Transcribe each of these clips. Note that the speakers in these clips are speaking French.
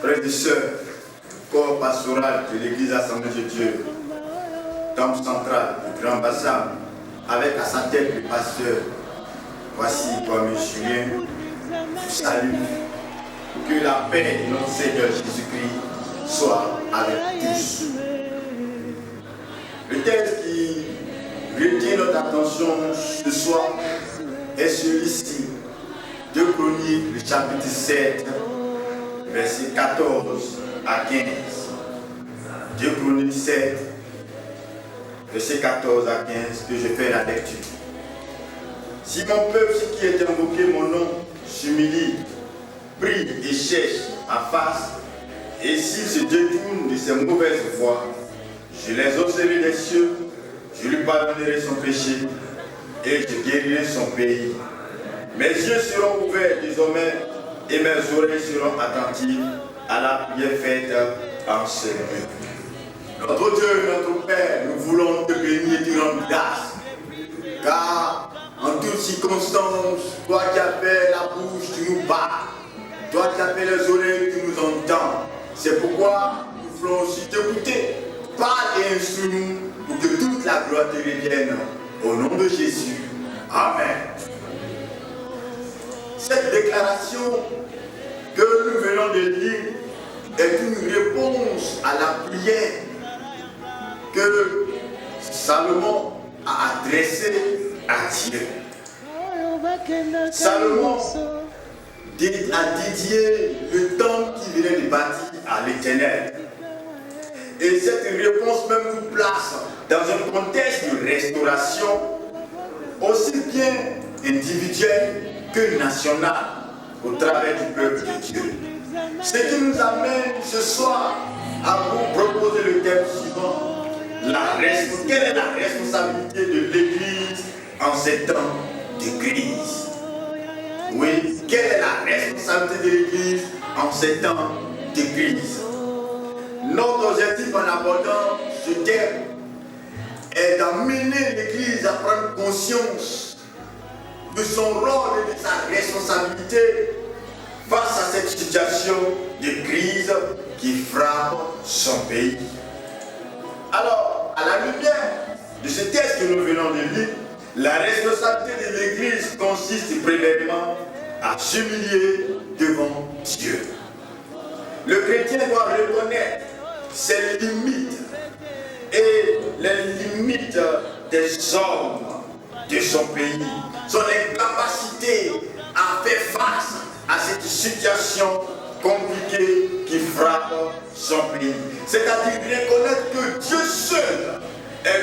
Frères et sœurs, corps pastoral de l'Église Assemblée de Dieu, temple central du Grand Bassam, avec à sa tête le pasteur, voici comme Julien, vous salue. Que la paix de notre Seigneur Jésus-Christ soit avec tous. Le texte qui retient notre attention ce soir est celui-ci, 2 Chroniques, le chapitre 7, versets 14 à 15. 2 Chroniques 7, versets 14 à 15, que je fais la lecture. Si mon peuple, ce qui est invoqué mon nom, s'humilie, prie et cherche ma face, et s'il se détourne de ses mauvaises voies, je les exaucerai des cieux, je lui pardonnerai son péché, et je guérirai son pays. Mes yeux seront ouverts désormais, et mes oreilles seront attentives à la prière faite en ce lieu. Notre Dieu, notre Père, nous voulons te bénir et te rendre grâce, car en toutes circonstances, toi qui as fait la bouche, tu nous parles. Toi qui as fait les oreilles, tu nous entends. C'est pourquoi nous voulons aussi t'écouter. Parle et instruis-nous pour que toute la gloire te revienne. Au nom de Jésus. Amen. Cette déclaration que nous venons de lire est une réponse à la prière que Salomon a adressée à Dieu. Salomon a dédié le temple qui venait de bâtir à l'Éternel. Et cette réponse même nous place dans un contexte de restauration aussi bien individuel que national au travers du peuple de Dieu. Ce qui nous amène ce soir à vous proposer le thème suivant. Quelle est la responsabilité de l'Église en ces temps de crise? Oui, quelle est la responsabilité de l'Église en ces temps de crise? Notre objectif en abordant ce thème est d'amener l'Église à prendre conscience de son rôle et de sa responsabilité face à cette situation de crise qui frappe son pays. Alors, à la lumière de ce texte que nous venons de lire, la responsabilité de l'Église consiste premièrement à s'humilier devant Dieu. Le chrétien doit reconnaître ses limites et les limites des hommes de son pays, son incapacité à faire face à cette situation compliquée qui frappe son pays. C'est-à-dire reconnaître que Dieu seul est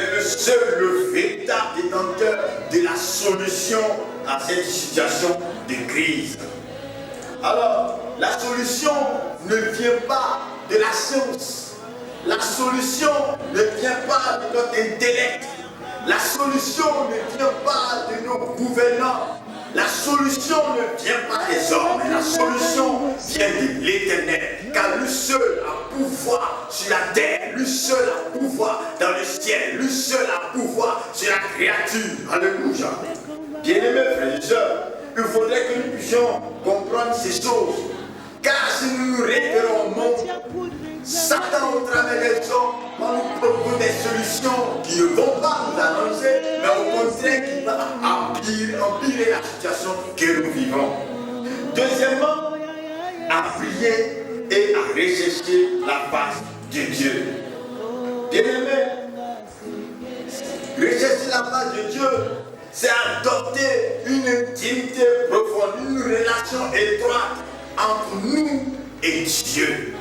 le véritable détenteur de la solution à cette situation de crise. Alors, la solution ne vient pas de la science. La solution ne vient pas de notre intellect. La solution ne vient pas de nos gouvernants. La solution ne vient pas des hommes. La solution vient de l'Éternel. Car lui seul a pouvoir sur la terre. Lui seul a pouvoir dans le ciel. Lui seul a pouvoir sur la créature. Alléluia. Bien-aimés frères et sœurs, il faudrait que nous puissions comprendre ces choses. Car si nous nous référons au monde, Satan, au travers des hommes, va nous proposer des solutions qui ne vont pas nous annoncer, mais au contraire qui va empirer la situation que nous vivons. Deuxièmement, à prier et à rechercher la face de Dieu. Bien-aimé, rechercher la face de Dieu, c'est adopter une intimité profonde, une relation étroite entre nous et Dieu.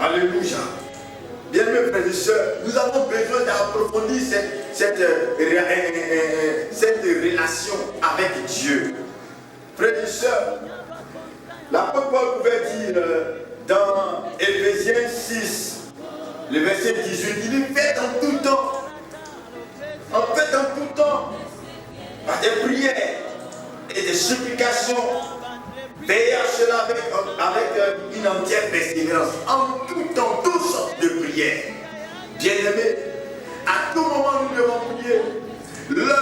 Alléluia. Bien-aimés frères et sœurs, nous avons besoin d'approfondir cette relation avec Dieu. Frères et sœurs, l'apôtre Paul pouvait dire dans Éphésiens 6, le verset 18, il dit faites en tout temps. En fait en tout temps, par des prières et des supplications, veillez à cela avec une entière persévérance. En tout temps, toutes sortes de prières. Bien-aimés, à tout moment nous devons prier. L'heure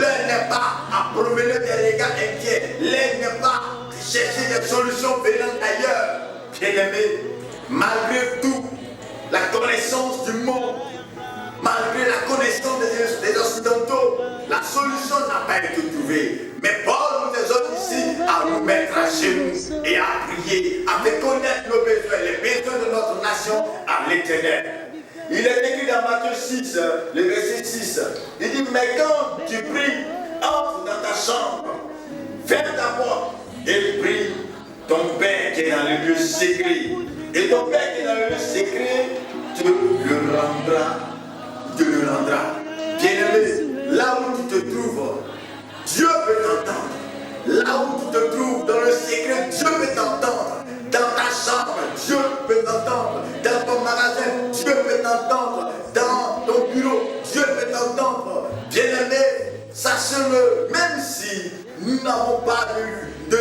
L'heure n'est pas à promener des regards inquiets. L'heure n'est pas à chercher des solutions venant d'ailleurs. Bien-aimé, malgré tout, la connaissance du monde, malgré la connaissance des Occidentaux, la solution n'a pas été trouvée. Mais Paul nous exhorte ici à nous mettre à genoux et à prier, à faire connaître nos besoins, les besoins de notre nation à l'Éternel. Il est écrit dans Matthieu 6, le verset 6. Il dit, mais quand tu pries, entre dans ta chambre, ferme ta porte et prie ton Père qui est dans le lieu secret. Et ton Père qui est dans le lieu secret te le rendra. Te le rendra. Bien-aimé, là où tu te trouves, Dieu peut t'entendre. Là où tu te trouves, dans le secret, Dieu peut t'entendre. Dans ta chambre, Dieu peut t'entendre. Dans ton magasin, Dieu peut t'entendre. Dans ton bureau, Dieu peut t'entendre. Bien-aimé, sache-le, même si nous n'avons pas de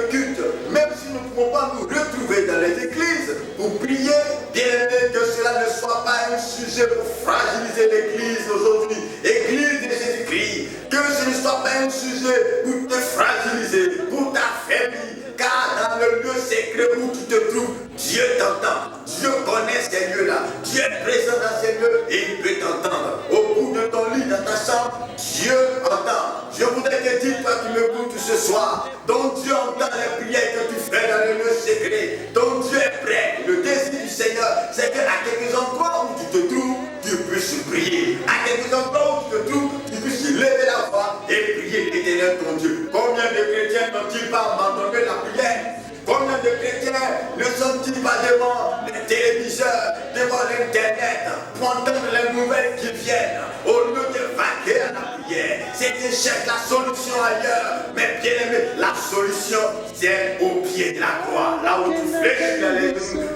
culte, même si nous ne pouvons pas nous retrouver dans les églises pour prier, bien-aimé, que cela ne soit pas un sujet pour fragiliser l'église aujourd'hui, église de Jésus-Christ, que ce ne soit pas un sujet pour te fragiliser, pour t'affaiblir, car dans le lieu secret où tu te trouves, Dieu t'entend, Dieu connaît ces lieux-là, Dieu est présent dans ces lieux et il peut t'entendre. Au bout de ton lit, dans ta chambre, Dieu entend. Je voudrais te dire, toi qui m'écoutes ce soir, ton Dieu entend les prières que tu fais dans le lieu secret. Ton Dieu est prêt. Le désir du Seigneur, c'est qu'à quelques endroits où tu te trouves, tu puisses prier. À quelques endroits où tu te trouves, tu puisses lever la voix et prier l'Éternel ton Dieu. Combien de chrétiens n'ont-ils pas abandonné la prière? Combien de chrétiens ne sont-ils pas devant les téléviseurs, devant l'internet, pour entendre les nouvelles qui viennent, au lieu de vaquer à la prière? C'est qu'ils cherchent la solution ailleurs. Mais bien aimé, la solution, c'est au pied de la croix, là où tu fléchis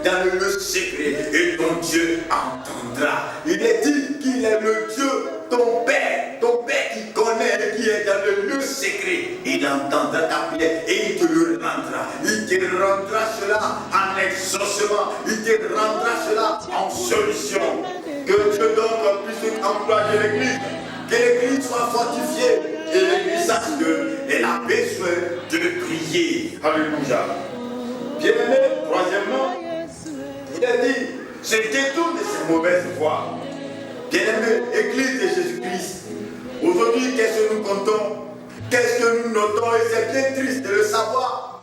dans le lieu secret, et ton Dieu entendra. Il est dit qu'il est le Dieu, ton Père qui connaît et qui est dans le lieu secret. Il entendra ta prière et il te le rendra. Il te rendra cela en exaucement. Il te rendra cela en solution. Que Dieu donc puisse encourager l'église. Que l'église soit fortifiée et l'église sache qu'elle a besoin de prier. Alléluia. Bien-aimé, troisièmement, il a dit, se détourne de ces mauvaises voies. Bien-aimé, église de Jésus-Christ, aujourd'hui, qu'est-ce que nous comptons? Qu'est-ce que nous notons? Et c'est bien triste de le savoir.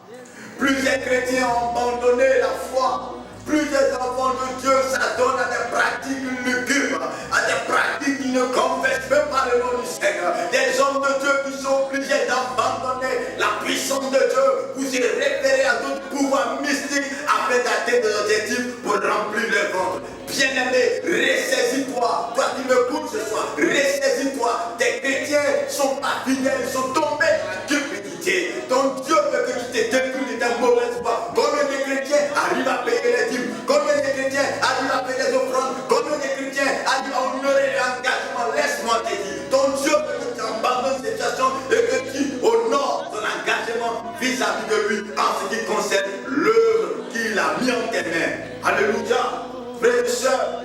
Plusieurs chrétiens ont abandonné la foi. Plusieurs enfants de Dieu s'adonnent à des pratiques lugubres, à des pratiques qui ne confessent même pas le nom du Seigneur. Des hommes de Dieu qui sont obligés d'abandonner la puissance de Dieu pour se référer à d'autres pouvoirs mystiques afin d'atteindre des objectifs pour remplir leur ventre. Bien-aimé, ressaisis-toi. Toi qui m'écoutes ce soir, ressaisis-toi. Tes chrétiens sont pas fidèles, ils sont tombés dans la cupidité. Ton Dieu veut que tu te détruis de ta mauvaise foi. Combien de chrétiens arrivent à payer les dîmes? Combien de chrétiens arrivent à payer les offrandes? Combien de chrétiens arrivent à honorer l'engagement? Laisse-moi te dire, ton Dieu veut que tu abandonnes cette situation et que tu honores ton engagement vis-à-vis de lui en ce qui concerne l'œuvre qu'il a mis en tes mains. Alléluia. Frères et sœurs,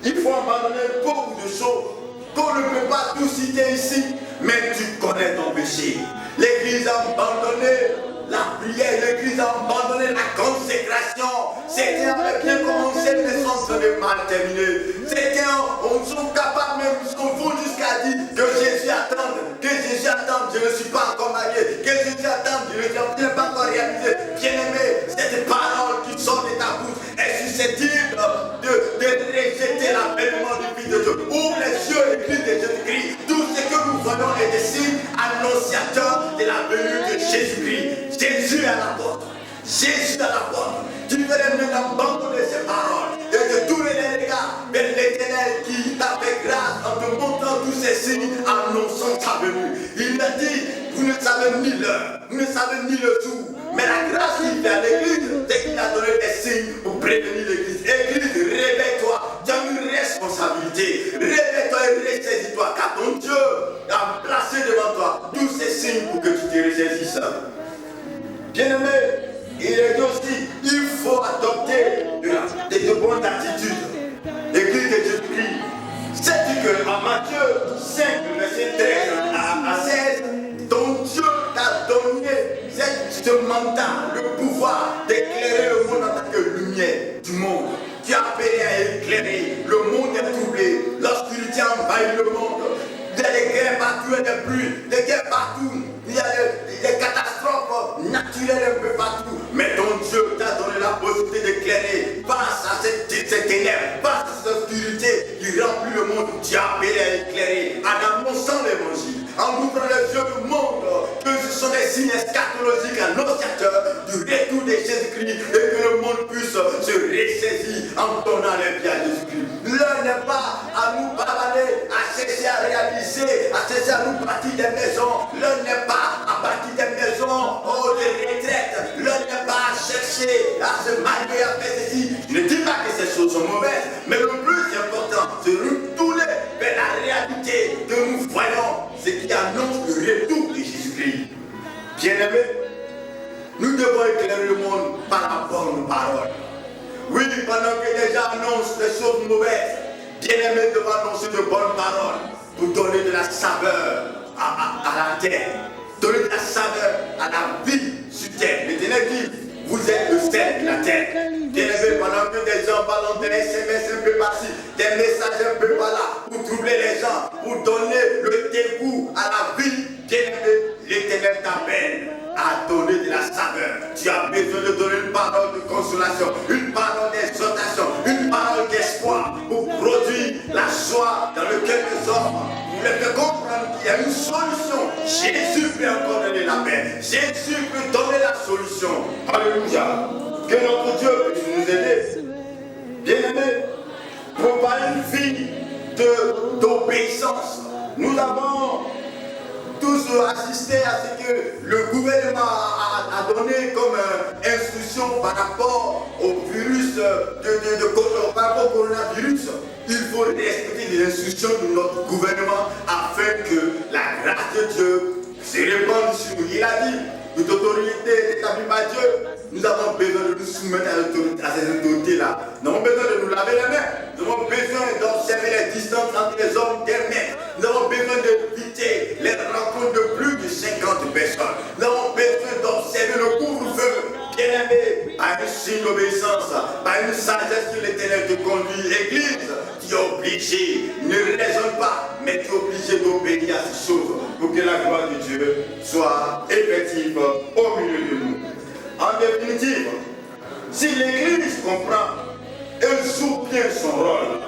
il faut abandonner beaucoup de choses qu'on ne peut pas tout citer ici, mais tu connais ton péché. L'église a abandonné la prière, l'église a abandonné la consécration. Certains avaient bien commencé, mais sont en train de mal terminer. Certains sont capables même, vont jusqu'à dire que Jésus attend, je ne suis pas encore marié, que Jésus attend, je ne suis pas encore réalisé. Bien-aimé, cette parole qui sort de ta bouche est susceptible de rejeter l'avènement du Fils de Dieu. Ouvre les yeux, l'église de Jésus-Christ. Tout ce que nous voyons est des signes annonciateurs de la venue de Jésus-Christ. Jésus à la porte. Jésus à la porte. Tu ferais mieux d'abandonner ces paroles et de tourner les regards vers l'Éternel qui t'a fait grâce en te montrant tous ces signes annonçant sa venue. Il a dit, vous ne savez ni l'heure, vous ne savez ni le jour. Mais la grâce qu'il fait à l'église, c'est qu'il a donné des signes pour prévenir l'église. Église, réveille-toi, tu as une responsabilité. Réveille-toi et ressaisis-toi, car ton Dieu a placé devant toi tous ces signes pour que tu te ressaisisses. Bien-aimé, il est dit aussi, il faut adopter de bonnes attitudes. L'église de Jésus-Christ, sais-tu qu'en Matthieu 5, verset 13 à 16, ton Dieu t'a donné ce mandat, le pouvoir d'éclairer le monde en tant que lumière du monde. Tu as appelé à éclairer. Le monde est troublé. L'obscurité envahit le monde. Il y a des guerres partout, il y a des pluies, des guerres partout. Il y a des catastrophes naturelles un peu partout. Mais ton Dieu t'a donné la possibilité d'éclairer face à ces ténèbres, face à cette obscurité qui remplit le monde. Tu as appelé à éclairer en annonçant l'évangile, en ouvrant les yeux du monde, que ce sont des signes eschatologiques annonciateurs du retour de Jésus-Christ et que le monde puisse se ressaisir en donnant les pieds à Jésus-Christ. L'heure n'est pas à nous pavaner, à chercher à réaliser, à chercher à nous bâtir des maisons. L'heure n'est pas à bâtir des maisons, des retraites. L'heure n'est pas à chercher à se marier, à faire ceci. Je ne dis pas que ces choses sont mauvaises, mais le plus important, c'est de retourner vers la réalité que nous voyons, ce qui annonce le retour de Jésus-Christ. Bien-aimés, nous devons éclairer le monde par la bonne parole. Oui, pendant que les gens annoncent des choses mauvaises, bien-aimés devons annoncer de bonnes paroles pour donner de la saveur à la terre, donner de la saveur à la vie sur terre. L'Éternel dit, vous êtes le sel de la terre. Bien-aimés, pendant que des gens balancent des SMS un peu par-ci, des messages un peu par-là, pour troubler les gens, pour donner le dégoût à la vie, bien-aimés, l'Éternel t'appelle à donner de la saveur. Tu as besoin de donner une parole de consolation, une parole d'exhortation, une parole d'espoir pour produire la joie dans le cœur des hommes. Vous les faire comprendre qu'il y a une solution. Jésus peut encore donner la paix. Jésus peut donner la solution. Alléluia. Que notre Dieu puisse nous aider. Bien-aimés, pour pas une vie d'obéissance. Nous avons tous assisté à ce que le gouvernement a donné comme instruction par rapport au virus, par rapport au coronavirus. Il faut respecter les instructions de notre gouvernement afin que la grâce de Dieu se répande sur nous. Il a dit, toute autorité est établie par Dieu. Nous avons besoin de nous soumettre à ces autorités-là. Nous avons besoin de nous laver les mains. Nous avons besoin d'observer les distances entre les hommes des mains. Nous avons besoin d'éviter les rencontres de plus de 50 personnes. Nous avons besoin d'observer le couvre-feu. Bien-aimé, par un signe d'obéissance, par une sagesse que l'Éternel te conduit. Église, tu es obligé, ne raisonne pas, mais tu es obligé d'obéir à ces choses pour que la gloire de Dieu soit effective au milieu de nous. En définitive, si l'Église comprend et joue bien son rôle,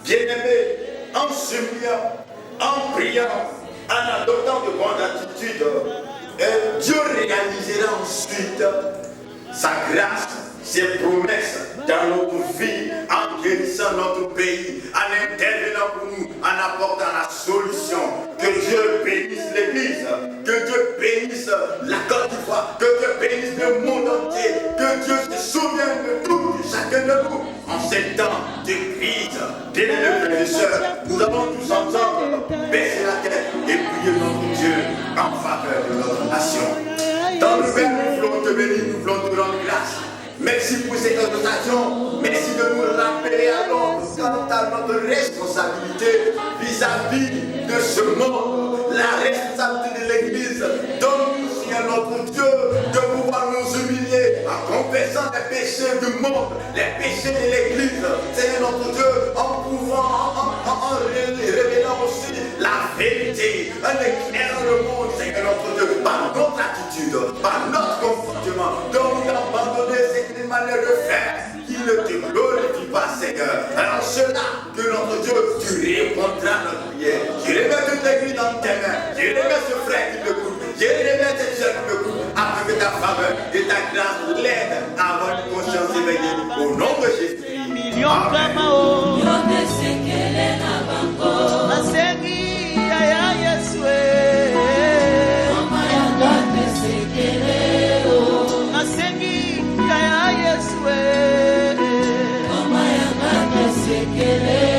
bien-aimé, en s'humiliant, en priant, en adoptant de bonnes attitudes, Dieu réalisera ensuite sa grâce, ses promesses dans notre vie, en guérissant notre pays, en intervenant pour nous, en apportant la solution. Que Dieu bénisse l'Église, que Dieu bénisse la Côte d'Ivoire, que Dieu bénisse le monde entier, que Dieu se souvienne de tout, de chacun de nous, en ces temps de crise. Bien-aimés frères et sœurs, nous allons tous ensemble baisser la tête et prier notre Dieu en faveur de notre nation. Dans le Père, nous voulons te bénir, nous voulons te rendre grâce. Merci pour cette occasion. Merci de nous rappeler alors quant à notre responsabilité vis-à-vis de ce monde, la responsabilité de l'Église. Donne-nous, Seigneur notre Dieu, de pouvoir nous humilier en confessant les péchés du monde, les péchés de l'Église. Seigneur notre Dieu, en pouvant, en révélant aussi la vérité, en éclairant le monde, Seigneur notre Dieu, par notre attitude, par notre comportement. Donne-nous d'abandonner cette manière de faire qui ne te glorifie pas, Seigneur. Alors cela, que notre Dieu, tu répondras à notre prière. Je remets toute l'église dans tes mains. Je remets ce frère qui m'écoute. Je remets cette soeur qui m'écoute. Afin que ta faveur et ta grâce l'aide à avoir une conscience éveillée. Au nom de Jésus-Christ. Mama yanga tesekele